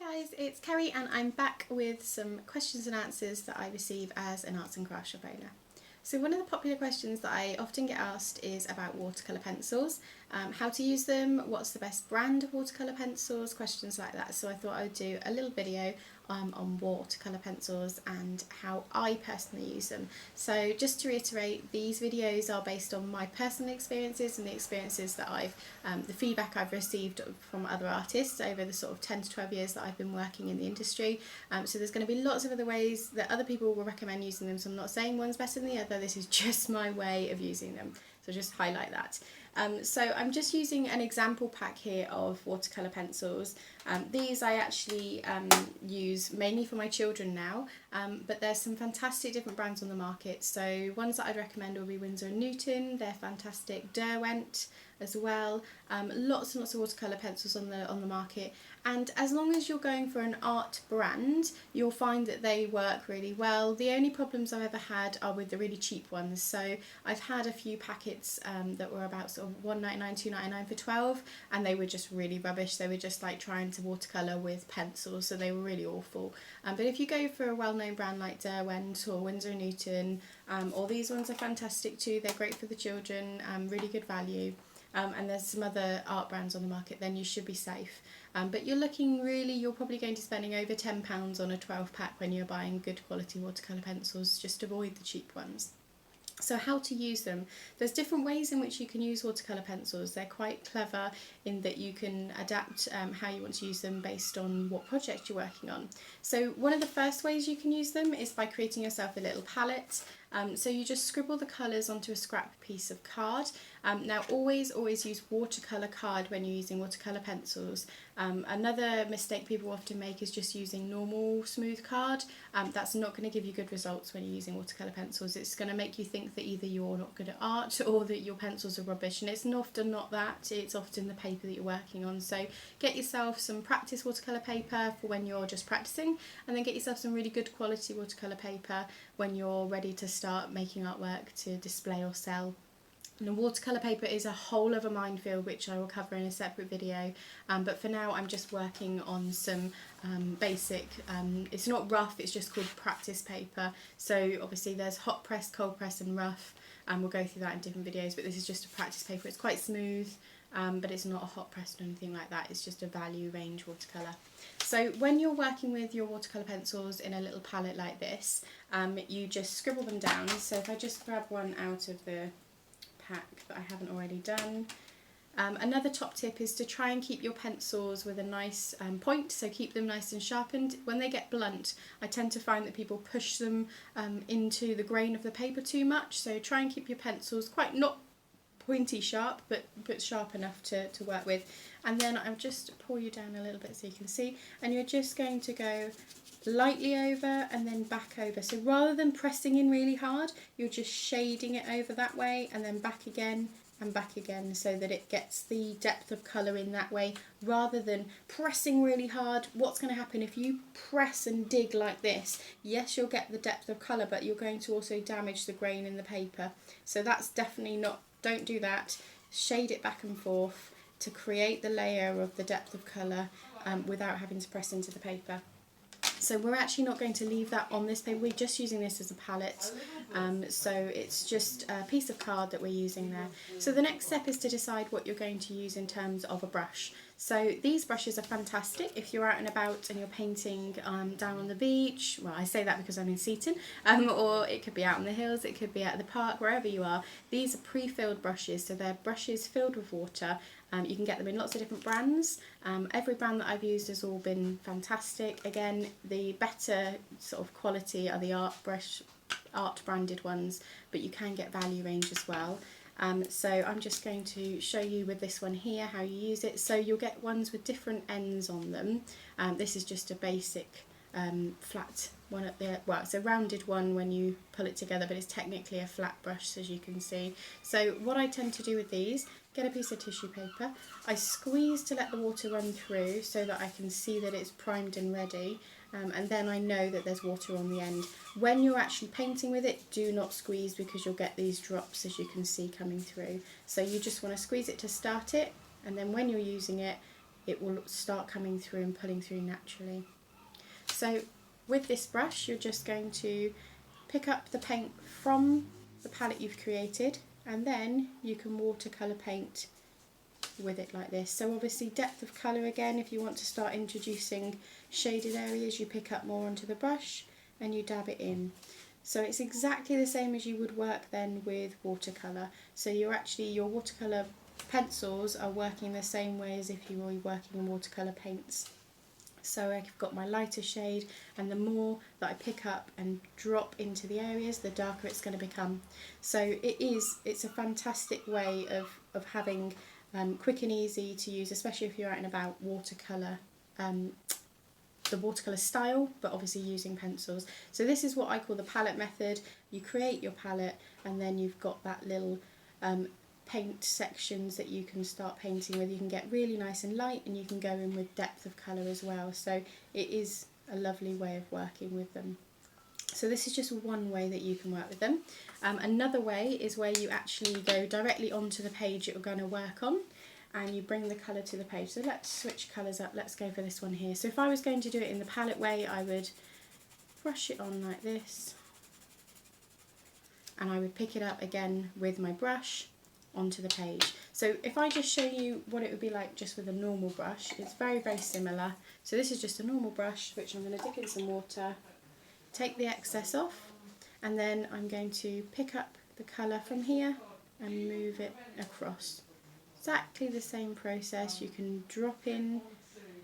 Hi guys, it's Kerri and I'm back with some questions and answers that I receive as an arts and crafts shop owner. So one of the popular questions that I often get asked is about watercolour pencils, how to use them, what's the best brand of watercolour pencils, questions like that. So I thought I would do a little video on watercolour pencils and how I personally use them. So just to reiterate, these videos are based on my personal experiences and the experiences that the feedback I've received from other artists over the sort of 10 to 12 years that I've been working in the industry. So there's going to be lots of other ways that other people will recommend using them, so I'm not saying one's better than the other, this is just my way of using them. So just highlight that. So I'm just using an example pack here of watercolour pencils. These I actually use mainly for my children now, but there's some fantastic different brands on the market. So ones that I'd recommend will be Winsor & Newton, they're fantastic, Derwent as well, lots and lots of watercolour pencils on the market, and as long as you're going for an art brand you'll find that they work really well. The only problems I've ever had are with the really cheap ones. So I've had a few packets that were about sort of £1.99, £2.99 for 12, and they were just really rubbish. They were just like trying to watercolour with pencils, so they were really awful. But if you go for a well-known brand like Derwent or Winsor & Newton, or these ones are fantastic too, they're great for the children, really good value. And there's some other art brands on the market, then you should be safe. But you're probably going to be spending over £10 on a 12 pack when you're buying good quality watercolour pencils. Just avoid the cheap ones. So how to use them. There's different ways in which you can use watercolour pencils. They're quite clever in that you can adapt how you want to use them based on what project you're working on. So one of the first ways you can use them is by creating yourself a little palette. So you just scribble the colours onto a scrap piece of card. Now always use watercolour card when you're using watercolour pencils. Another mistake people often make is just using normal smooth card. That's not going to give you good results when you're using watercolour pencils. It's going to make you think that either you're not good at art or that your pencils are rubbish, and it's often not that, it's often the paper that you're working on. So get yourself some practice watercolour paper for when you're just practicing, and then get yourself some really good quality watercolour paper when you're ready to start making artwork to display or sell. And watercolour paper is a whole other minefield which I will cover in a separate video, but for now I'm just working on some basic, it's not rough, it's just called practice paper. So obviously there's hot press, cold press and rough, and we'll go through that in different videos, but this is just a practice paper. It's quite smooth, but it's not a hot press or anything like that, it's just a value range watercolour. So when you're working with your watercolour pencils in a little palette like this, you just scribble them down. So if I just grab one out of the pack that I haven't already done. Another top tip is to try and keep your pencils with a nice point, so keep them nice and sharpened. When they get blunt, I tend to find that people push them into the grain of the paper too much, so try and keep your pencils quite not pointy sharp, but sharp enough to work with. And then I'll just pull you down a little bit so you can see, and you're just going to go lightly over and then back over. So rather than pressing in really hard, you're just shading it over that way and then back again and back again, so that it gets the depth of colour in that way rather than pressing really hard. What's going to happen if you press and dig like this? Yes, you'll get the depth of colour, but you're going to also damage the grain in the paper. So that's definitely not, don't do that. Shade it back and forth to create the layer of the depth of colour without having to press into the paper. So we're actually not going to leave that on this paper, we're just using this as a palette, so it's just a piece of card that we're using there. So the next step is to decide what you're going to use in terms of a brush. So these brushes are fantastic if you're out and about and you're painting down on the beach. Well, I say that because I'm in Seaton, or it could be out on the hills, it could be at the park, wherever you are. These are pre-filled brushes, so they're brushes filled with water. You can get them in lots of different brands. Every brand that I've used has all been fantastic. Again, the better sort of quality are the art branded ones, but you can get value range as well. So I'm just going to show you with this one here how you use it. So you'll get ones with different ends on them. This is just a basic flat one at the, well, it's a rounded one when you pull it together, but it's technically a flat brush, as you can see. So what I tend to do with these, get a piece of tissue paper, I squeeze to let the water run through so that I can see that it's primed and ready, and then I know that there's water on the end. When you're actually painting with it, do not squeeze because you'll get these drops, as you can see, coming through. So you just want to squeeze it to start it, and then when you're using it, it will start coming through and pulling through naturally. So with this brush, you're just going to pick up the paint from the palette you've created, and then you can watercolour paint with it like this. So obviously depth of colour again, if you want to start introducing shaded areas, you pick up more onto the brush and you dab it in. So it's exactly the same as you would work then with watercolour. So your watercolour pencils are working the same way as if you were working in watercolour paints. So I've got my lighter shade, and the more that I pick up and drop into the areas, the darker it's going to become. So it's a fantastic way of having quick and easy to use, especially if you're out and about watercolour, the watercolour style, but obviously using pencils. So this is what I call the palette method. You create your palette, and then you've got that little paint sections that you can start painting with. You can get really nice and light, and you can go in with depth of colour as well. So it is a lovely way of working with them. So this is just one way that you can work with them. Another way is where you actually go directly onto the page that you're going to work on, and you bring the colour to the page. So let's switch colours up. Let's go for this one here. So if I was going to do it in the palette way, I would brush it on like this, and I would pick it up again with my brush onto the page. So if I just show you what it would be like just with a normal brush, it's very, very similar. So this is just a normal brush, which I'm going to dip in some water, take the excess off, and then I'm going to pick up the colour from here and move it across. Exactly the same process. You can drop in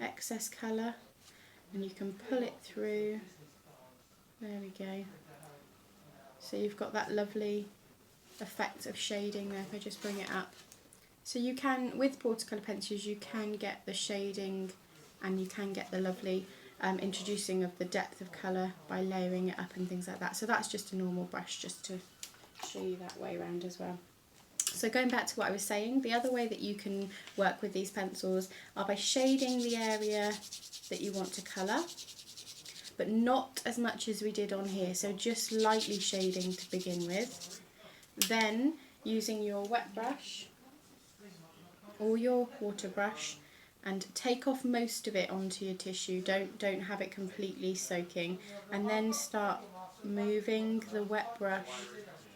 excess colour and you can pull it through. There we go. So you've got that lovely effect of shading there if I just bring it up. So you can, with watercolour pencils, you can get the shading and you can get the lovely introducing of the depth of colour by layering it up and things like that. So that's just a normal brush, just to show you that way around as well. So going back to what I was saying, the other way that you can work with these pencils are by shading the area that you want to colour, but not as much as we did on here, so just lightly shading to begin with. Then using your wet brush or your water brush and take off most of it onto your tissue, don't have it completely soaking, and then start moving the wet brush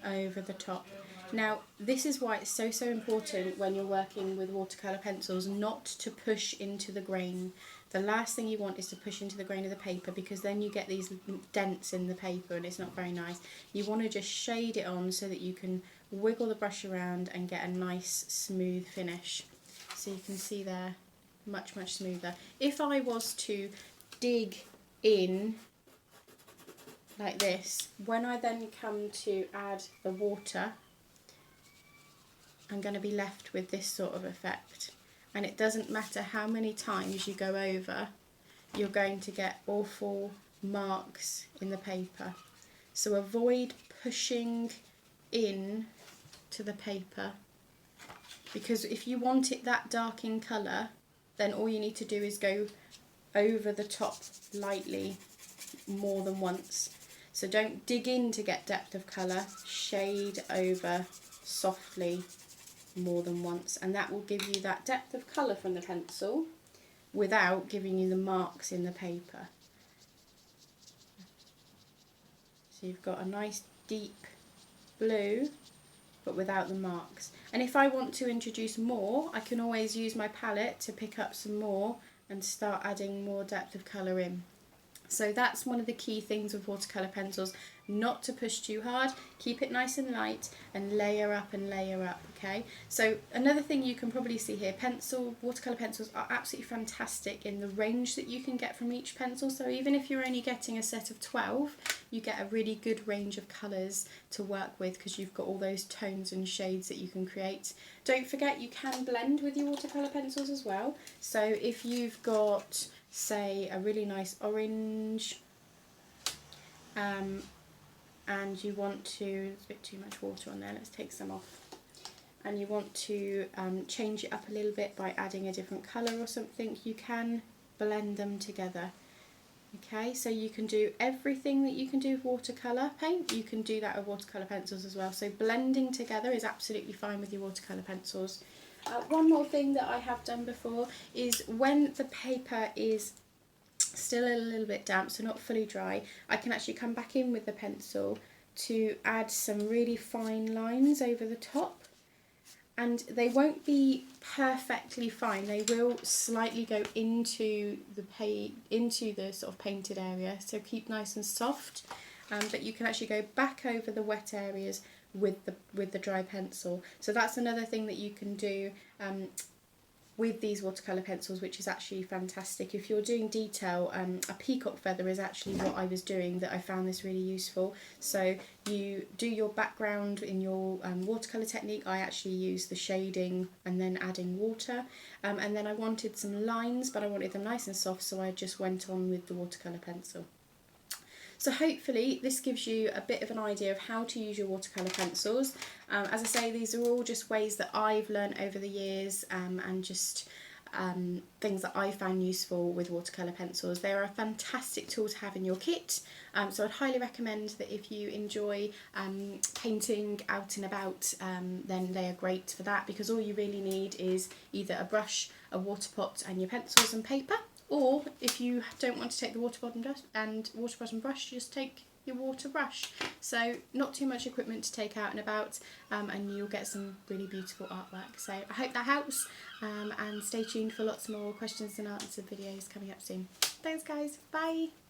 over the top. Now this is why it's so important when you're working with watercolour pencils not to push into the grain. The last thing you want is to push into the grain of the paper, because then you get these dents in the paper and it's not very nice. You want to just shade it on so that you can wiggle the brush around and get a nice smooth finish. So you can see there, much smoother. If I was to dig in like this, when I then come to add the water, I'm going to be left with this sort of effect. And it doesn't matter how many times you go over, you're going to get awful marks in the paper. So avoid pushing in to the paper, because if you want it that dark in colour, then all you need to do is go over the top lightly more than once. So don't dig in to get depth of colour, shade over softly more than once, and that will give you that depth of colour from the pencil without giving you the marks in the paper. So you've got a nice deep blue but without the marks. And if I want to introduce more, I can always use my palette to pick up some more and start adding more depth of colour in. So that's one of the key things with watercolour pencils, not to push too hard, keep it nice and light, and layer up, okay? So another thing you can probably see here, watercolour pencils are absolutely fantastic in the range that you can get from each pencil. So even if you're only getting a set of 12, you get a really good range of colours to work with, because you've got all those tones and shades that you can create. Don't forget, you can blend with your watercolour pencils as well. So if you've got, say, a really nice orange, and you want to, there's a bit too much water on there, let's take some off, and you want to change it up a little bit by adding a different colour or something, you can blend them together. Okay, so you can do everything that you can do with watercolour paint, you can do that with watercolour pencils as well. So blending together is absolutely fine with your watercolour pencils. One more thing that I have done before is when the paper is still a little bit damp, so not fully dry, I can actually come back in with the pencil to add some really fine lines over the top. And they won't be perfectly fine, they will slightly go into the sort of painted area, so keep nice and soft, but you can actually go back over the wet areas with the dry pencil. So that's another thing that you can do with these watercolour pencils, which is actually fantastic. If you're doing detail, a peacock feather is actually what I was doing, that I found this really useful. So you do your background in your watercolour technique. I actually use the shading and then adding water, and then I wanted some lines, but I wanted them nice and soft, so I just went on with the watercolour pencil. So hopefully this gives you a bit of an idea of how to use your watercolour pencils. As I say, these are all just ways that I've learned over the years, and just things that I found useful with watercolour pencils. They are a fantastic tool to have in your kit, so I'd highly recommend that if you enjoy painting out and about, then they are great for that, because all you really need is either a brush, a water pot and your pencils and paper. Or if you don't want to take the water pot and brush, just take your water brush. So not too much equipment to take out and about, and you'll get some really beautiful artwork. So I hope that helps, and stay tuned for lots more questions and answer videos coming up soon. Thanks guys, bye!